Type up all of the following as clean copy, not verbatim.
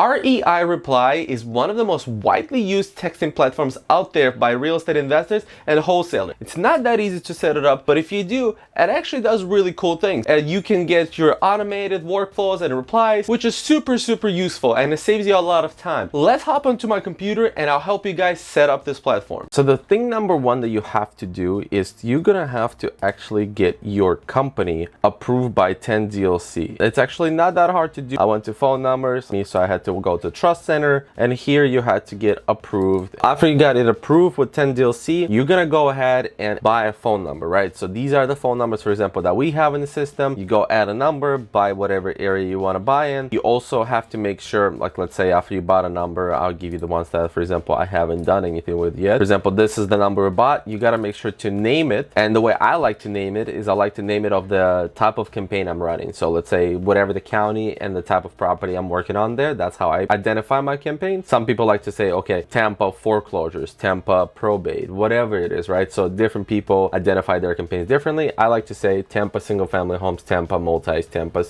REI Reply is one of the most widely used texting platforms out there by real estate investors and wholesalers. It's not that easy to set it up, but if you do, it actually does really cool things. And you can get your automated workflows and replies, which is super useful, and it saves you a lot of time. Let's hop onto my computer and I'll help you guys set up this platform. So the thing number one that you have to do is you're gonna have to actually get your company approved by 10DLC. It's actually not that hard to do. I went to phone numbers, so I had to go to Trust Center, and here you had to get approved. After you got it approved with 10DLC, you're gonna go ahead and buy a phone number, right? So these are the phone numbers, for example, that we have in the system. You go add a number, buy whatever area you want to buy in. You also have to make sure, like let's say after you bought a number, I'll give you the ones that, for example, I haven't done anything with yet. For example, this is the number we bought. You got to make sure to name it. And the way I like to name it is I like to name it of the type of campaign I'm running. So let's say whatever the county and the type of property I'm working on there, that's how I identify my campaign. Some people like to say, okay, Tampa foreclosures, Tampa probate, whatever it is, right? So different people identify their campaigns differently. I like to say Tampa single family homes, Tampa multis, Tampa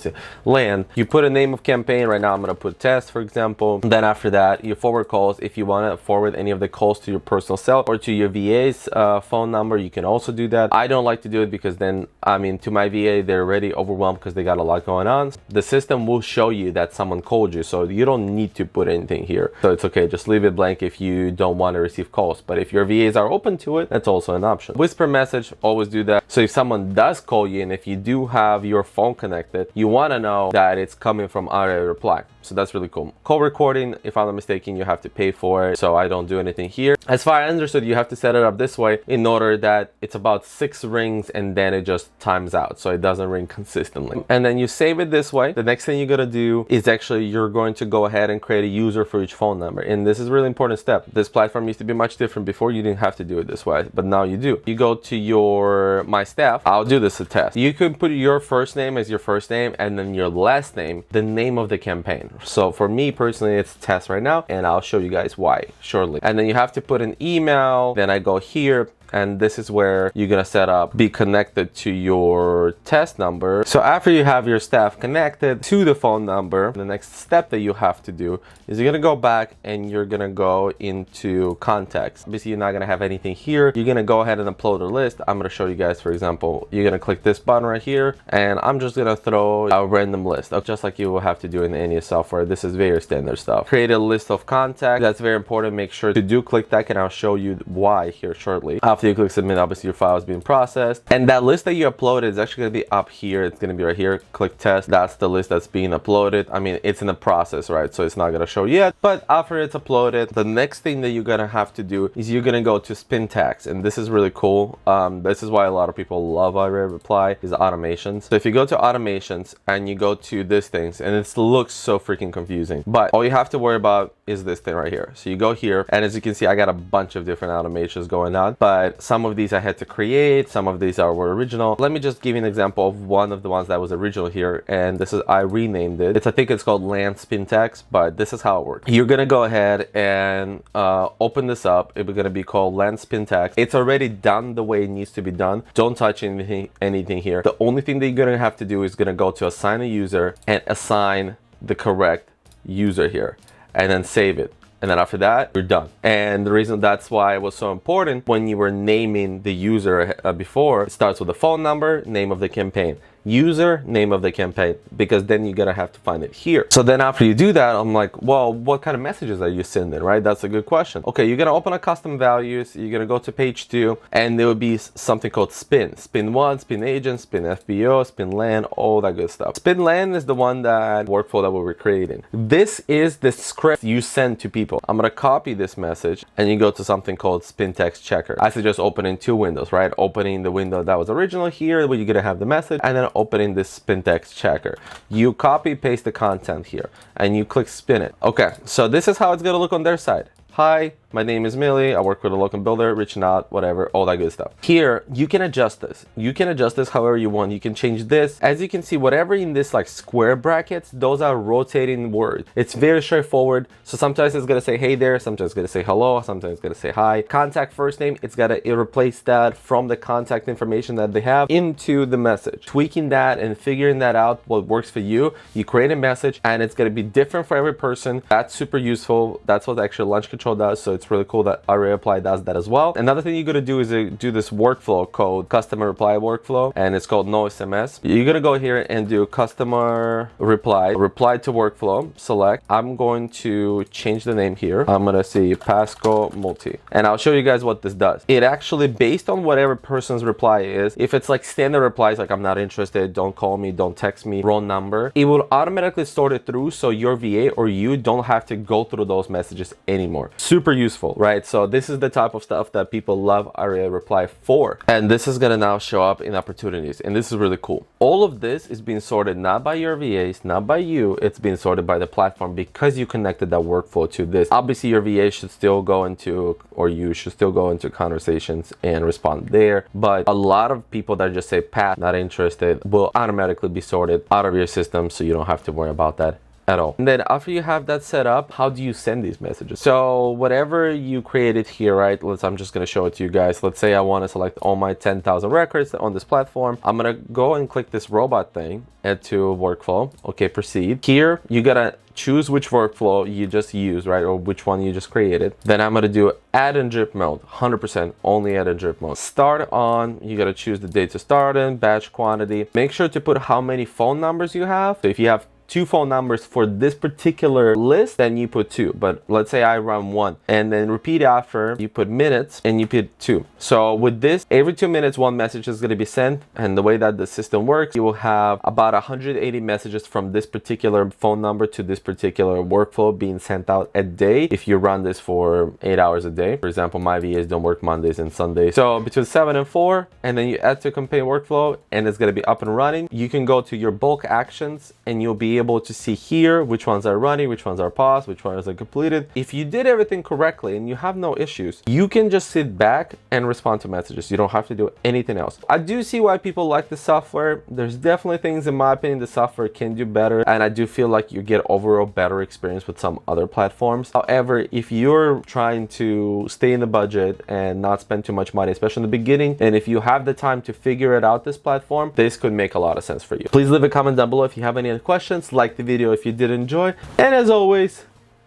land. You put a name of campaign. Right now I'm going to put test, for example. Then after that, your forward calls. If you want to forward any of the calls to your personal cell or to your VA's phone number, you can also do that. I don't like to do it because then, I mean, to my VA, they're already overwhelmed because they got a lot going on. The system will show you that someone called you, so you don't need to put anything here. So it's okay, just leave it blank if you don't want to receive calls. But if your VAs are open to it, that's also an option. Whisper message, always do that. So if someone does call you, and if you do have your phone connected, you want to know that it's coming from REI Reply. So that's really cool. Call recording, if I'm not mistaken, you have to pay for it. So I don't do anything here. As far as I understood, you have to set it up this way in order that it's about 6 rings and then it just times out. So it doesn't ring consistently. And then you save it this way. The next thing you're going to do is actually you're going to go ahead and create a user for each phone number. And this is a really important step. This platform used to be much different before. You didn't have to do it this way, but now you do. You go to your My Staff. I'll do this a test. You can put your first name as your first name and then your last name, the name of the campaign. So for me personally, it's test right now, and I'll show you guys why shortly. And then you have to put an email. Then I go here, and this is where you're gonna set up be connected to your test number. So after you have your staff connected to the phone number, the next step that you have to do is you're gonna go back and you're gonna go into contacts. Obviously, you're not gonna have anything here. You're gonna go ahead and upload a list. I'm gonna show you guys, for example, you're gonna click this button right here, and I'm just gonna throw a random list, just like you will have to do in any software. This is very standard stuff. Create a list of contacts. That's very important. Make sure to do click that, and I'll show you why here shortly. After you click submit, obviously your file is being processed, and that list that you uploaded is actually going to be up here. It's going to be right here. Click test. That's the list that's being uploaded. I mean, it's in the process, right? So it's not going to show yet, but after it's uploaded, the next thing that you're going to have to do is you're going to go to spin tags, and this is really cool. This is why a lot of people love REI Reply is automations. So if you go to automations and you go to this things, and it looks so freaking confusing, but all you have to worry about is this thing right here. So you go here, and as you can see, I got a bunch of different automations going on, but some of these I had to create, some of these were original. Let me just give you an example of one of the ones that was original here, and this is, I renamed it. I think it's called land spin tags, but this is how it works. You're gonna go ahead and open this up. It's gonna be called land spin tags. It's already done the way it needs to be done. Don't touch anything here. The only thing that you're gonna have to do is gonna go to assign a user and assign the correct user here, and then save it. And then after that, you're done. And the reason that's why it was so important when you were naming the user before, it starts with the phone number, name of the campaign. User, name of the campaign, because then you're gonna have to find it here. So then after you do that, I'm like, well, what kind of messages are you sending, right? That's a good question. Okay, you're gonna open a custom values, you're gonna go to page 2, and there will be something called spin. Spin 1, spin agent, spin FBO, spin land, all that good stuff. Spin land is the one that workflow that we were creating. This is the script you send to people. I'm gonna copy this message, and you go to something called spin text checker. I suggest opening 2 windows, right? Opening the window that was original here, where you're gonna have the message, and then opening this spin text checker. You copy paste the content here and you click spin it. Okay, so this is how it's gonna look on their side. Hi, my name is Millie. I work with a local builder, reaching out, whatever, all that good stuff. Here, you can adjust this. You can adjust this however you want. You can change this. As you can see, whatever in this like square brackets, those are rotating words. It's very straightforward. So sometimes it's gonna say hey there, sometimes it's gonna say hello, sometimes it's gonna say hi. Contact first name, it's gotta replace that from the contact information that they have into the message. Tweaking that and figuring that out, what works for you. You create a message and it's gonna be different for every person. That's super useful. That's what actually Launch Control does. So it's really cool that REI Reply does that as well. Another thing you're gonna do is do this workflow called customer reply workflow, and it's called no SMS. You're gonna go here and do customer reply to workflow, select. I'm going to change the name here. I'm gonna say Pasco Multi, and I'll show you guys what this does. It actually, based on whatever person's reply is, if it's like standard replies like I'm not interested, don't call me, don't text me, wrong number, it will automatically sort it through so your VA or you don't have to go through those messages anymore. Super useful, right? So this is the type of stuff that people love REI Reply for, and this is gonna now show up in opportunities, and this is really cool. All of this is being sorted not by your VAs, not by you, it's being sorted by the platform because you connected that workflow to this. Obviously your VA should still go into, or you should still go into conversations and respond there, but a lot of people that just say pass, not interested, will automatically be sorted out of your system, so you don't have to worry about that at all. And then after you have that set up, how do you send these messages? So whatever you created here, right? I'm just going to show it to you guys. Let's say I want to select all my 10,000 records on this platform. I'm going to go and click this robot thing, add to workflow. Okay, proceed. Here, you got to choose which workflow you just used, right? Or which one you just created. Then I'm going to do add and drip mode, 100% only add and drip mode. Start on, you got to choose the date to start in, batch quantity. Make sure to put how many phone numbers you have. So if you have 2 phone numbers for this particular list, then you put 2. But let's say I run 1, and then repeat after, you put minutes and you put 2. So with this, every 2 minutes, 1 message is going to be sent. And the way that the system works, you will have about 180 messages from this particular phone number to this particular workflow being sent out a day if you run this for 8 hours a day. For example, my VAs don't work Mondays and Sundays. So between 7 and 4, and then you add to campaign workflow, and it's going to be up and running. You can go to your bulk actions and you'll be able to see here which ones are running, which ones are paused, which ones are completed. If you did everything correctly and you have no issues, you can just sit back and respond to messages. You don't have to do anything else. I do see why people like the software. There's definitely things, in my opinion, the software can do better, and I do feel like you get overall better experience with some other platforms. However, if you're trying to stay in the budget and not spend too much money, especially in the beginning, and if you have the time to figure it out, this platform, this could make a lot of sense for you. Please leave a comment down below if you have any other questions. Like the video if you did enjoy, and as always,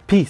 peace.